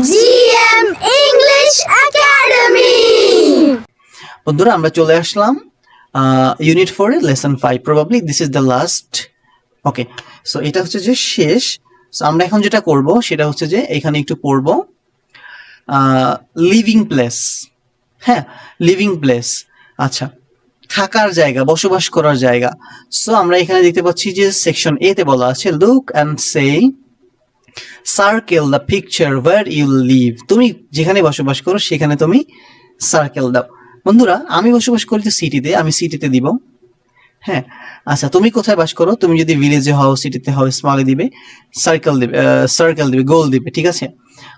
GM English academy. বন্ধুরা আমরা চলে আসলাম ইউনিট 4 এর lesson 5। Probably this is the last. Okay, so এটা হচ্ছে যে শেষ। সো আমরা এখন যেটা করব সেটা হচ্ছে যে এখানে একটু পড়ব লিভিং প্লেস। হ্যাঁ, লিভিং প্লেস, আচ্ছা, থাকার জায়গা, বসবাস করার জায়গা। সো আমরা এখানে দেখতে পাচ্ছি যে সেকশন এ তে বলা আছে look and say circle the picture where you live. তুমি যেখানে বসবাস করো সেখানে তুমি সার্কেল দাও। বন্ধুরা আমি বসবাস করি তো সিটিতে, আমি সিটিতে দিব। হ্যাঁ, আচ্ছা, তুমি কোথায় বাস করো? তুমি যদি ভিলেজে হও, সিটিতে হও, স্মলে দিবে, সার্কেল দিবে, সার্কেল দিবে, গোল দিবে, ঠিক আছে।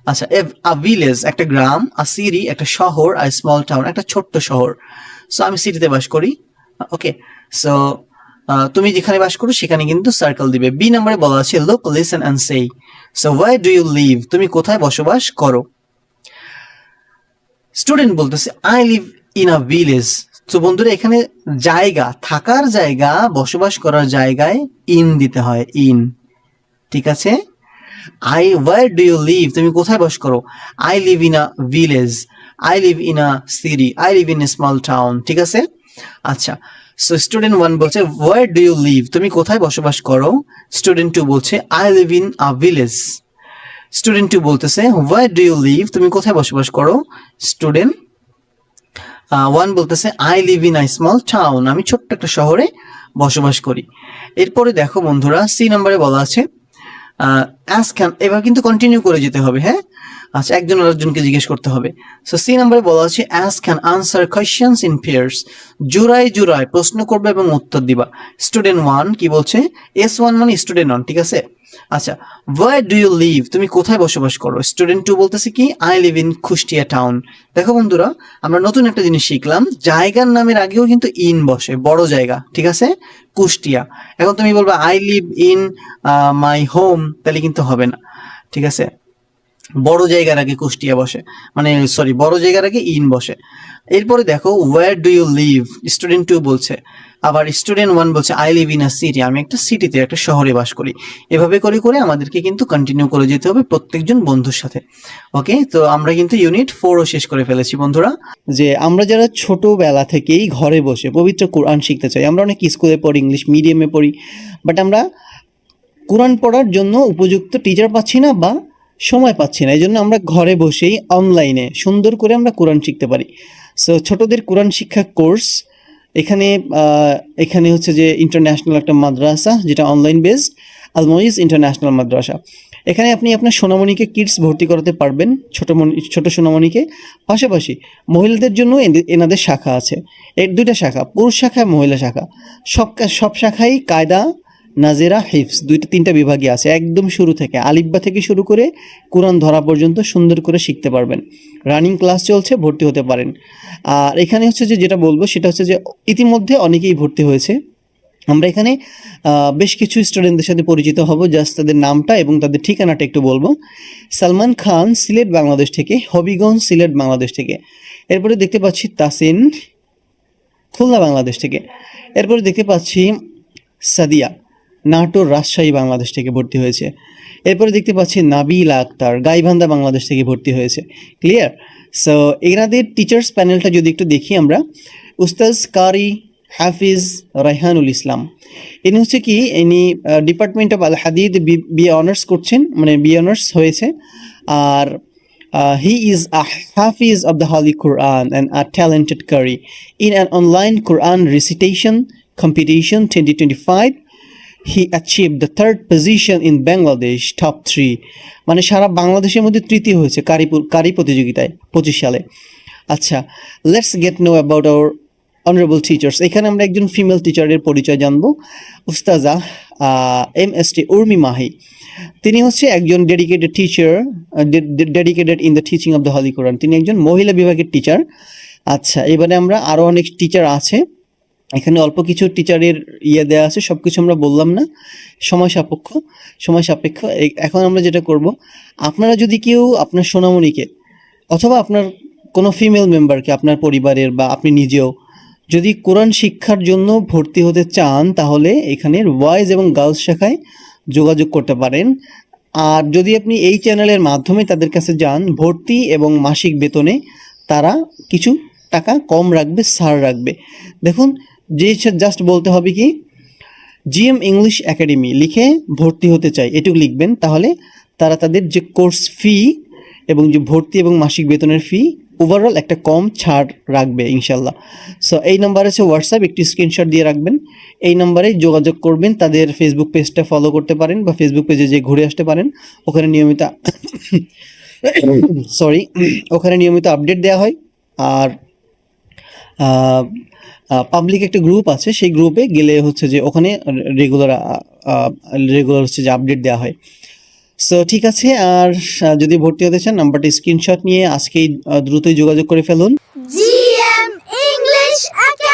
আচ্ছা, আ ভিলেজ একটা গ্রাম, আ সিটি একটা শহর, আ স্মল টাউন একটা ছোট্ট শহর। সো আমি সিটিতে বাস করি। ওকে, সো তুমি যেখানে বাস করো সেখানে কিন্তু সার্কেল দিবে। বি নম্বরে বলা আছে look, listen and say. So where do you live? তুমি কোথায় বসবাস করো? স্টুডেন্ট বলতেছে I live in a village. তো বন্ধুরা এখানে জায়গা, থাকার জায়গা, বসবাস করার জায়গায় ইন দিতে হয়, ইন, ঠিক আছে। Where do you live? তুমি কোথায় বাস করো? I live in a village, I live in a city, I live in a small town, ঠিক আছে। আচ্ছা, সো স্টুডেন্ট 1 বলছে ওয়্যার ডু ইউ লিভ? তুমি কোথায় বসবাস করো? স্টুডেন্ট 2 বলছে I live in a village. Student 2 বলতেছে ওয়্যার ডু ইউ লিভ? তুমি কোথায় বসবাস করো? স্টুডেন্ট 1 বলতেছে I live in a small town, আমি ছোট্ট একটা শহরে বসবাস করি। এরপরে দেখো বন্ধুরা সি নম্বরে বলা আছে অ্যাস ক্যান, এবার কিন্তু কন্টিনিউ করে যেতে হবে। হ্যাঁ, আচ্ছা, একজন আরেকজনকে জিজ্ঞেস করতে হবে। সো সি নম্বরে বলা আছে অ্যাস ক্যান আনসার কোয়েশ্চেনস ইন পেয়ার্স, জোড়ায় জোড়ায় প্রশ্ন করবে এবং উত্তর দিবা। স্টুডেন্ট 1 কি বলছে? S1 মানে স্টুডেন্ট 1, ঠিক আছে। আচ্ছা, ওয়্যার ডু ইউ লিভ? তুমি কোথায় বসবাস করো? স্টুডেন্ট 2 বলতেছে কি I live in Kushtia town. দেখো বন্ধুরা আমরা নতুন একটা জিনিস শিখলাম, জায়গার নামের আগেও কিন্তু ইন বসে, বড় জায়গা, ঠিক আছে, কুষ্টিয়া। এখন তুমি বলবে I live in my home, তাহলে কিন্তু হবে না, ঠিক আছে। বড় জায়গার আগে কুষ্টিয়া বসে, মানে সরি, বড় জায়গার আগে ইন বসে। এরপরে দেখো where do you live? Student 2 বলছে, আবার স্টুডেন্ট 1 বলছে I live in a city, আমি একটা সিটিতে, একটা শহরে বাস করি। এভাবে করে করে আমাদেরকে কিন্তু কন্টিনিউ করে যেতে হবে প্রত্যেকজন বন্ধুর সাথে। ওকে, তো আমরা কিন্তু ইউনিট 4ও শেষ করে ফেলেছি বন্ধুরা। যে আমরা যারা ছোটবেলা থেকেই ঘরে বসে পবিত্র কোরআন শিখতে চাই, আমরা অনেক স্কুলে পড়ি, ইংলিশ মিডিয়ামে পড়ি, বাট আমরা কোরআন পড়ার জন্য উপযুক্ত টিচার পাচ্ছি না বা সময় পাচ্ছি না, এই জন্য আমরা ঘরে বসেই অনলাইনে সুন্দর করে আমরা কোরআন শিখতে পারি। সো ছোটদের কোরআন শিক্ষা কোর্স এখানে হচ্ছে যে ইন্টারন্যাশনাল একটা মাদ্রাসা, যেটা অনলাইন বেসড, আল মুইজ ইন্টারন্যাশনাল মাদ্রাসা। এখানে আপনি আপনার সোনামণিকে কিডস ভর্তি করাতে পারবেন, ছোট সোনামণিকে। পাশাপাশি মহিলাদের জন্য এনাদের শাখা আছে, এর 2টা শাখা, পুরুষ শাখা, মহিলা শাখা। সব শাখাই কায়দা, নাজেরা, হিফস, 2-3টা বিভাগই আছে। একদম শুরু থেকে আলিফবা থেকে শুরু করে কোরআন ধরা পর্যন্ত সুন্দর করে শিখতে পারবেন। রানিং ক্লাস চলছে, ভর্তি হতে পারেন। আর এখানে হচ্ছে যে যেটা বলবো সেটা হচ্ছে যে ইতিমধ্যে অনেকেই ভর্তি হয়েছে। আমরা এখানে বেশ কিছু স্টুডেন্টদের সাথে পরিচিত হব, জাস্ট তাদের নামটা এবং তাদের ঠিকানাটা একটু বলবো। সালমান খান, সিলেট বাংলাদেশ থেকে। হবিগঞ্জ, সিলেট বাংলাদেশ থেকে। এরপরে দেখতে পাচ্ছি তাসিন, খুলনা বাংলাদেশ থেকে। এরপরে দেখতে পাচ্ছি সাদিয়া, নাটোর, রাজশাহী বাংলাদেশ থেকে ভর্তি হয়েছে। এরপরে দেখতে পাচ্ছি নাবিলা আক্তার, গাইবান্ধা বাংলাদেশ থেকে ভর্তি হয়েছে। ক্লিয়ার? সো এনাদের টিচার্স প্যানেলটা যদি একটু দেখি আমরা, উস্তাজ কারি হাফিজ রায়হানুল ইসলাম, ইনি হচ্ছে কি, ইনি department of Al Hadid B honours করছেন, মানে বি অনার্স হয়েছে। আর he is a hafiz of the holy Quran and a talented qari in an online Quran recitation competition 2025. He achieved the 3rd position in Bangladesh top 3, মানে সারা বাংলাদেশের মধ্যে তৃতীয় হয়েছে কারি প্রতিযোগিতায় 25 সালে। আচ্ছা, let's get know about our honourable teachers. এখানে আমরা একজন ফিমেল টিচারের পরিচয় জানবো, উস্তাজা MST উর্মি মাহি। তিনি হচ্ছে একজন dedicated teacher, dedicated in the teaching of the holy Quran. তিনি একজন মহিলা বিভাগের টিচার। আচ্ছা, এবারে আমরা আরও অনেক টিচার আছে, এখানে অল্প কিছু টিচারের দেওয়া আছে, সব কিছু আমরা বললাম না, সময় সাপেক্ষ। এখন আমরা যেটা করব, আপনারা যদি কেউ আপনার সোনামণিকে অথবা আপনার কোনো ফিমেল মেম্বারকে, আপনার পরিবারের বা আপনি নিজেও যদি কোরআন শিক্ষার জন্য ভর্তি হতে চান, তাহলে এখানে বয়েজ এবং গার্লস শাখায় যোগাযোগ করতে পারেন। আর যদি আপনি এই চ্যানেলের মাধ্যমে তাদের কাছে যান, ভর্তি এবং মাসিক বেতনে তারা কিছু টাকা কম রাখবে, ছাড় রাখবে। দেখুন, যে জাস্ট বলতে হবে কি জিএম ইংলিশ একাডেমি লিখে ভর্তি হতে চাই, এটুকু লিখবেন। তাহলে তারা তাদের যে কোর্স ফি এবং যে ভর্তি এবং মাসিক বেতনের ফি ওভারঅল একটা কম ছাড় রাখবে ইনশাল্লাহ। সো এই নাম্বার আছে হোয়াটসঅ্যাপ, একটি স্ক্রিনশট দিয়ে রাখবেন। এই নাম্বারে যোগাযোগ করবেন। তাদের ফেসবুক পেজটা ফলো করতে পারেন বা ফেসবুক পেজে যে ঘুরে আসতে পারেন। ওখানে নিয়মিত ওখানে নিয়মিত আপডেট দেওয়া হয়। আর পাবলিক একটা গ্রুপ আছে, সেই গ্রুপে গেলে হচ্ছে যে ওখানে রেগুলার হচ্ছে যে আপডেট দেওয়া হয়। সো ঠিক আছে। আর যদি ভর্তি হতে চান, নাম্বারটি স্ক্রিনশট নিয়ে আজকেই দ্রুতই যোগাযোগ করে ফেলুন। GM English Academy.